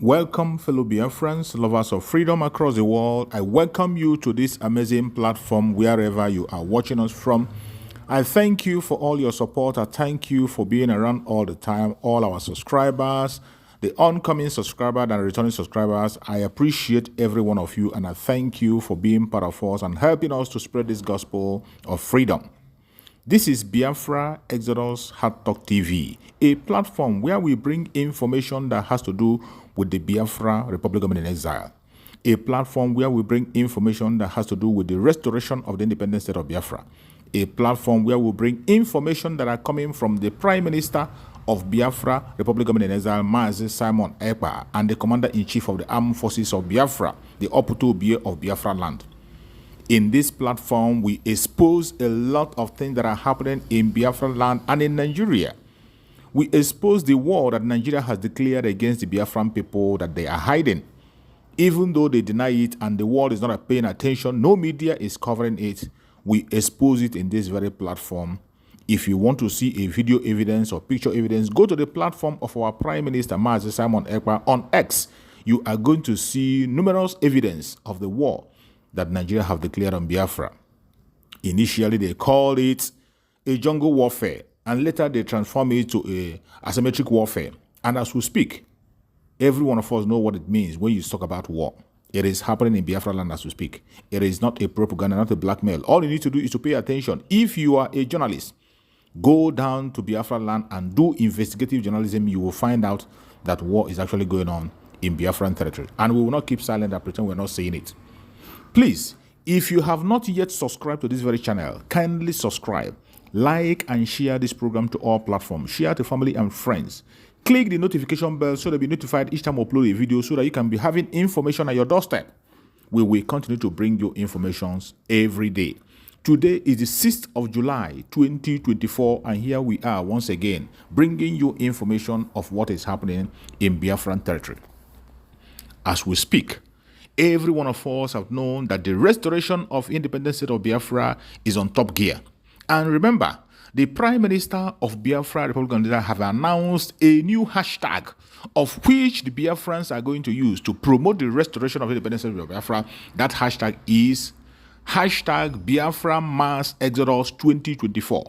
Welcome, fellow Biafrans, lovers of freedom across the world. I welcome you to this amazing platform wherever you are watching us from. I thank you for all your support. I thank you for being around all the time, all our subscribers, the oncoming subscribers and returning subscribers. I appreciate every one of you, and I thank you for being part of us and helping us to spread this gospel of freedom. This is Biafra Exodus Hard Talk TV, a platform where we bring information that has to do with the Biafra Republic Government in Exile. A platform where we bring information that has to do with the restoration of the independent state of Biafra. A platform where we bring information that are coming from the Prime Minister of Biafra Republic Government in Exile, Mazi Nnamdi Kanu, and the Commander-in-Chief of the Armed Forces of Biafra, the Oputo of Biafra land. In this platform, we expose a lot of things that are happening in Biafra land and in Nigeria. We expose the war that Nigeria has declared against the Biafran people that they are hiding. Even though they deny it and the world is not paying attention, no media is covering it, we expose it in this very platform. If you want to see a video evidence or picture evidence, go to the platform of our Prime Minister, Mazi Nnamdi Kanu, on X. You are going to see numerous evidence of the war that Nigeria have declared on Biafra. Initially, they called it a jungle warfare, and later they transformed it to a asymmetric warfare. And as we speak, every one of us know what it means when you talk about war. It is happening in Biafra land as we speak. It is not a propaganda, not a blackmail. All you need to do is to pay attention. If you are a journalist, go down to Biafra land and do investigative journalism. You will find out that war is actually going on in Biafran territory. And we will not keep silent and pretend we're not saying it. Please, if you have not yet subscribed to this very channel, kindly subscribe, like and share this program to all platforms. Share to family and friends. Click the notification bell so you'll be notified each time we upload a video so that you can be having information at your doorstep. We will continue to bring you informations every day. Today is the 6th of July, 2024, and here we are once again bringing you information of what is happening in Biafran territory. As we speak, every one of us have known that the restoration of independent state of Biafra is on top gear. And remember, the Prime Minister of Biafra Republic of Nigeria have announced a new hashtag of which the Biafrans are going to use to promote the restoration of independent state of Biafra. That hashtag is hashtag Biafra Mass Exodus 2024.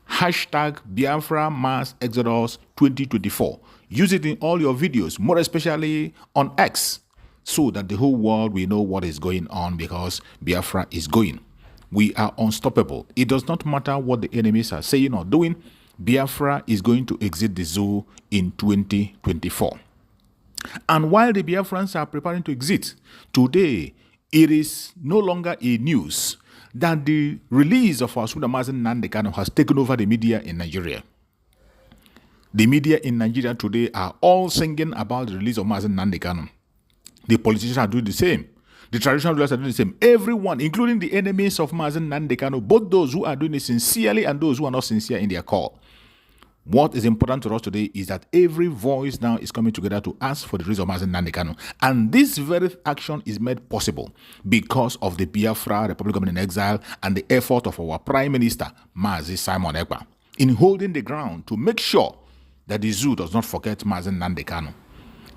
Hashtag Biafra Mass Exodus 2024. Use it in all your videos, more especially on X, so that the whole world will know what is going on, because Biafra is going. We are unstoppable. It does not matter what the enemies are saying or doing. Biafra is going to exit the zoo in 2024. And while the Biafrans are preparing to exit, today it is no longer a news that the release of our Mazi Nnamdi Kanu has taken over the media in Nigeria. The media in Nigeria today are all singing about the release of Mazi Nnamdi Kanu. The politicians are doing the same. The traditional rulers are doing the same. Everyone, including the enemies of Mazi Nnamdi Kanu, both those who are doing it sincerely and those who are not sincere in their call. What is important to us today is that every voice now is coming together to ask for the release of Mazi Nnamdi Kanu. And this very action is made possible because of the Biafra Republic Government in Exile and the effort of our Prime Minister, Mazi Nnamdi Kanu, in holding the ground to make sure that the zoo does not forget Mazi Nnamdi Kanu.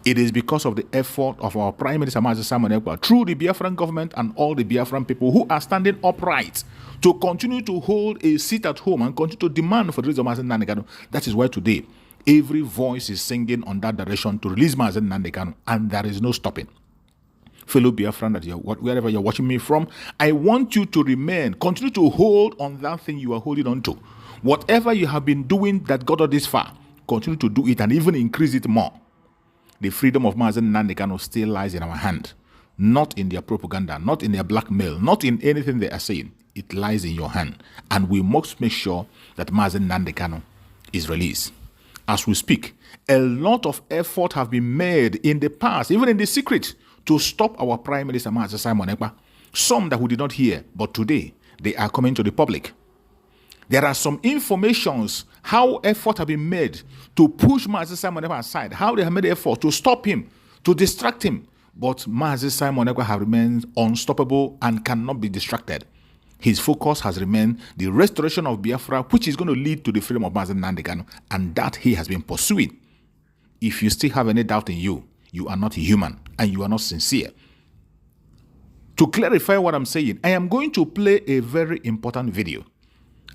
It is because of the effort of our Prime Minister Mazi Nnamdi Kanu through the Biafran government and all the Biafran people who are standing upright to continue to hold a seat at home and continue to demand for the release of Mazi Nnamdi Kanu. That is why today every voice is singing on that direction to release Mazi Nnamdi Kanu, and there is no stopping. Fellow Biafran, wherever you're watching me from, I want you to continue to hold on that thing you are holding on to. Whatever you have been doing that got us this far, continue to do it and even increase it more. The freedom of Mazi Nnamdi Kanu still lies in our hand, not in their propaganda, not in their blackmail, not in anything they are saying. It lies in your hand, and we must make sure that Mazi Nnamdi Kanu is released. As we speak, a lot of effort have been made in the past, even in the secret, to stop our Prime Minister Mazi Nnamdi Kanu. Some that we did not hear, but today they are coming to the public. There are some informations how effort have been made to push Mazi Nnamdi Kanu aside, how they have made effort to stop him, to distract him. But Mazi Nnamdi Kanu have remained unstoppable and cannot be distracted. His focus has remained the restoration of Biafra, which is going to lead to the freedom of Mazi Nnamdi Kanu, and that he has been pursuing. If you still have any doubt in you, you are not human and you are not sincere. To clarify what I'm saying, I am going to play a very important video.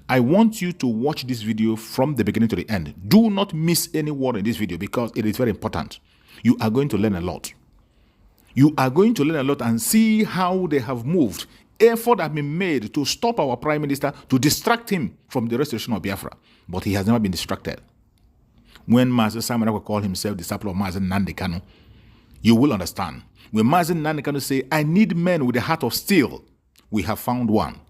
I want you to watch this video from the beginning to the end. Do not miss any word in this video because it is very important. You are going to learn a lot. You are going to learn a lot and see how they have moved. Effort has been made to stop our Prime Minister, to distract him from the restoration of Biafra. But he has never been distracted. When Mazi Simon called himself disciple of Mazi Nnamdi Kanu, you will understand. When Mazi Nnamdi Kanu say, I need men with a heart of steel, we have found one.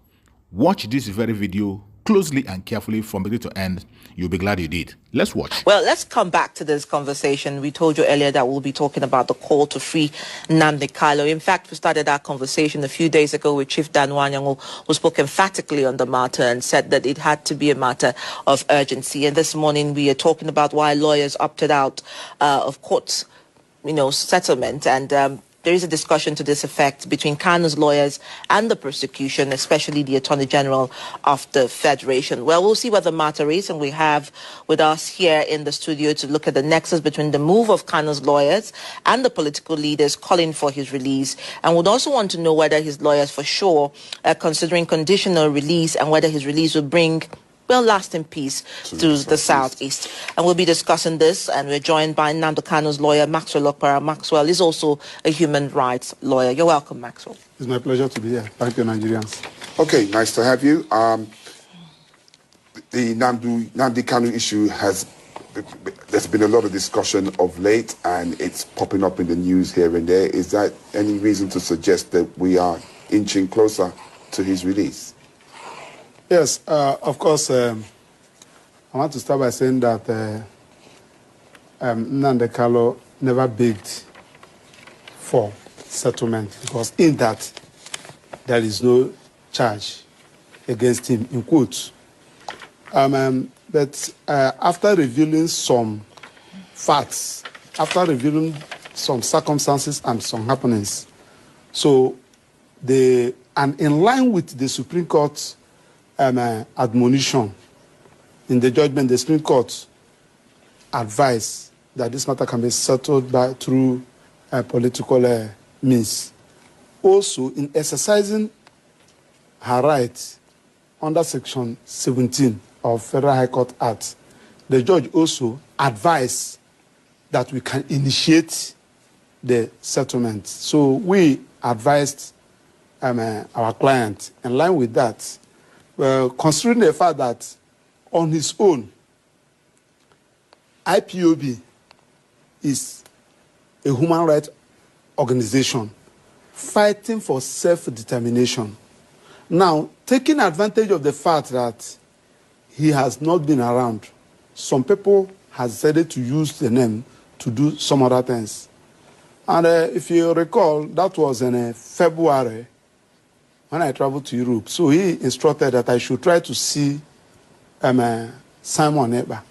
Watch this very video closely and carefully from beginning to end. You'll be glad you did. Let's watch. Well, let's come back to this conversation. We told you earlier that we'll be talking about the call to free Nnamdi Kanu. In fact, we started our conversation a few days ago with Chief Dan Wanyango, who spoke emphatically on the matter and said that it had to be a matter of urgency. And this morning we are talking about why lawyers opted out of court, settlement. And there is a discussion to this effect between Kanu's lawyers and the prosecution, especially the Attorney General of the Federation. Well, we'll see what the matter is, and we have with us here in the studio to look at the nexus between the move of Kanu's lawyers and the political leaders calling for his release. And would also want to know whether his lawyers for sure are considering conditional release and whether his release will bring lasting peace to the Southeast. And we'll be discussing this, and we're joined by Nnamdi Kanu's lawyer, Maxwell Okpara. Maxwell is also a human rights lawyer. You're welcome, Maxwell. It's my pleasure to be here. Thank you, Nigerians. Okay, nice to have you. The Nnamdi Kanu issue there's been a lot of discussion of late, and it's popping up in the news here and there. Is that any reason to suggest that we are inching closer to his release? Yes, of course, I want to start by saying that Nnamdi Kanu never begged for settlement because in that there is no charge against him, in quotes. But after revealing some facts, after revealing some circumstances and some happenings, and in line with the Supreme Court admonition in the judgment, the Supreme Court advised that this matter can be settled through political means. Also, in exercising her right under Section 17 of Federal High Court Act, the judge also advised that we can initiate the settlement. So we advised our client in line with that. Well, considering the fact that on his own, IPOB is a human rights organization fighting for self-determination. Now, taking advantage of the fact that he has not been around, some people have decided to use the name to do some other things. And if you recall, that was in February when I traveled to Europe. So he instructed that I should try to see Simon Ekpa.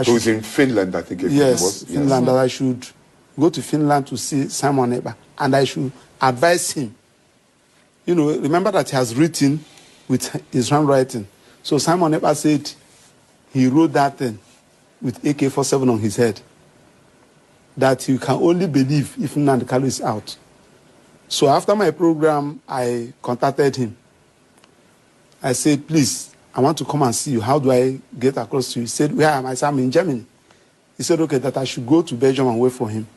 Who's in Finland, I think it was. Yes, Finland, that I should go to Finland to see Simon Ekpa. And I should advise him. Remember that he has written with his handwriting. So Simon Ekpa said he wrote that thing with AK-47 on his head. That you can only believe if Nnamdi Kanu is out. So after my program, I contacted him. I said, please, I want to come and see you. How do I get across to you? He said, where am I? I said, I'm in Germany. He said, okay, that I should go to Belgium and wait for him.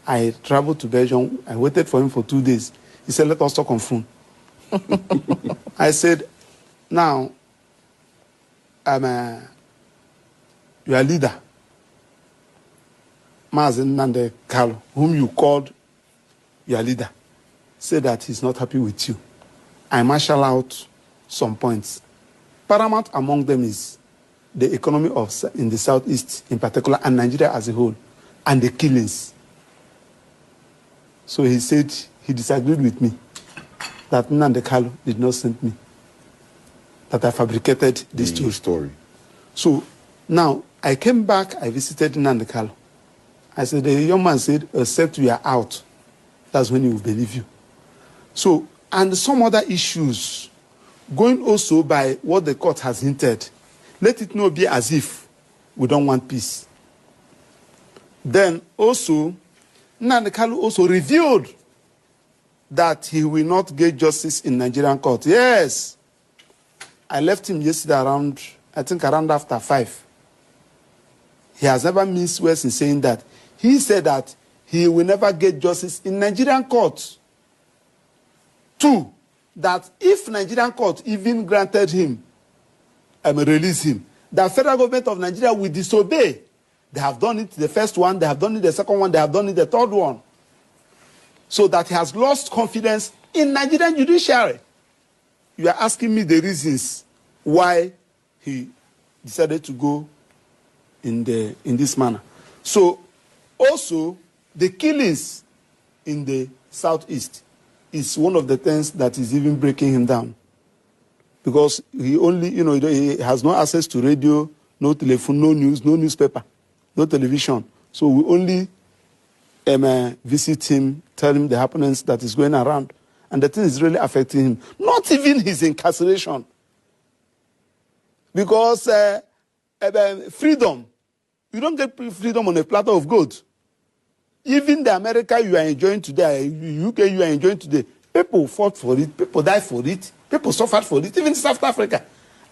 I traveled to Belgium. I waited for him for 2 days. He said, let us talk on phone. I said, now, I'm your leader, Mazi Nnamdi Kanu, whom you called your leader, said that he's not happy with you. I marshal out some points. Paramount among them is the economy in the Southeast in particular, and Nigeria as a whole, and the killings. So he said he disagreed with me, that Nnamdi Kanu did not send me, that I fabricated this story. So now I came back, I visited Nnamdi Kanu. I said, the young man said, except we are out, that's when he will believe you. So, and some other issues, going also by what the court has hinted, let it not be as if we don't want peace. Then also, Nnamdi Kanu also revealed that he will not get justice in Nigerian court. Yes. I left him yesterday around, I think around after 5. He has never missed words in saying that. He said that he will never get justice in Nigerian court. 2, that if Nigerian court even granted him, release him, the federal government of Nigeria will disobey. They have done it the first one, they have done it the second one, they have done it the third one. So that he has lost confidence in Nigerian judiciary. You are asking me the reasons why he decided to go in this manner. So also the killings in the southeast is one of the things that is even breaking him down. Because he only, he has no access to radio, no telephone, no news, no newspaper, no television. So we only visit him, tell him the happenings that is going around. And the thing is really affecting him. Not even his incarceration. Because freedom, you don't get freedom on a platter of gold. Even the America you are enjoying today, UK you are enjoying today, people fought for it, people died for it, people suffered for it, even South Africa.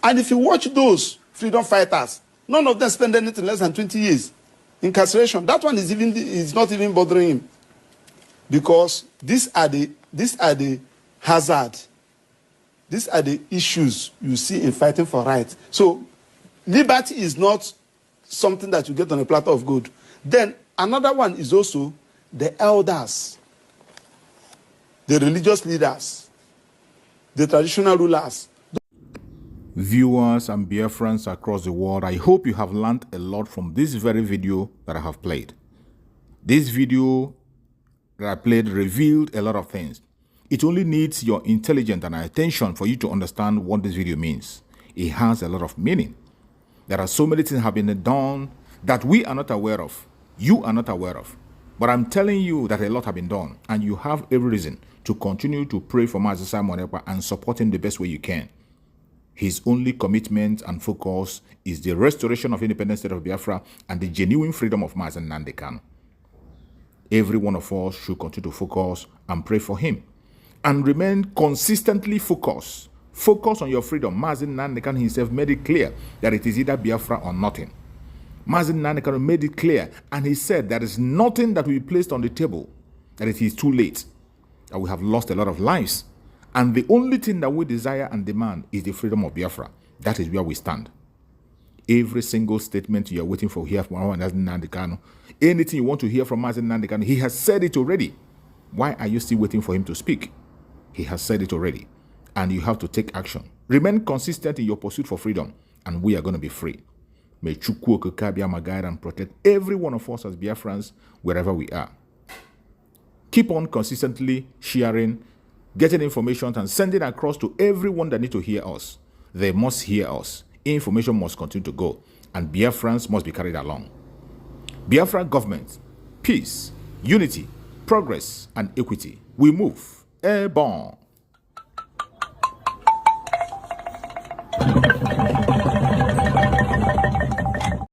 And if you watch those freedom fighters, none of them spend anything less than 20 years. Incarceration, that one is not even bothering him. Because these are the hazard. These are the issues you see in fighting for rights. So liberty is not something that you get on a platter of gold. Then another one is also the elders, the religious leaders, the traditional rulers. Viewers and Biafrans across the world, I hope you have learned a lot from this very video that I have played. This video that I played revealed a lot of things. It only needs your intelligence and attention for you to understand what this video means. It has a lot of meaning. There are so many things that have been done that we are not aware of. You are not aware of. But I'm telling you that a lot have been done, and you have every reason to continue to pray for Mazi Nnamdi and support him the best way you can. His only commitment and focus is the restoration of independent state of Biafra and the genuine freedom of Mazi Nnamdi Kanu. Every one of us should continue to focus and pray for him. And remain consistently focused. Focus on your freedom. Mazi Nnamdi Kanu himself made it clear that it is either Biafra or nothing. Mazi Nnamdi Kanu made it clear, and he said there is nothing that will be placed on the table, that it is too late, that we have lost a lot of lives. And the only thing that we desire and demand is the freedom of Biafra. That is where we stand. Every single statement you are waiting for here from Mazi Nnamdi Kanu, anything you want to hear from Mazi Nnamdi Kanu, he has said it already. Why are you still waiting for him to speak? He has said it already. And you have to take action. Remain consistent in your pursuit for freedom, and we are going to be free. May Chukwu Okikabiyama guide and protect every one of us as Biafrans wherever we are. Keep on consistently sharing, getting information and sending across to everyone that needs to hear us. They must hear us. Information must continue to go, and Biafrans must be carried along. Biafra government, peace, unity, progress, and equity. We move. Airborne.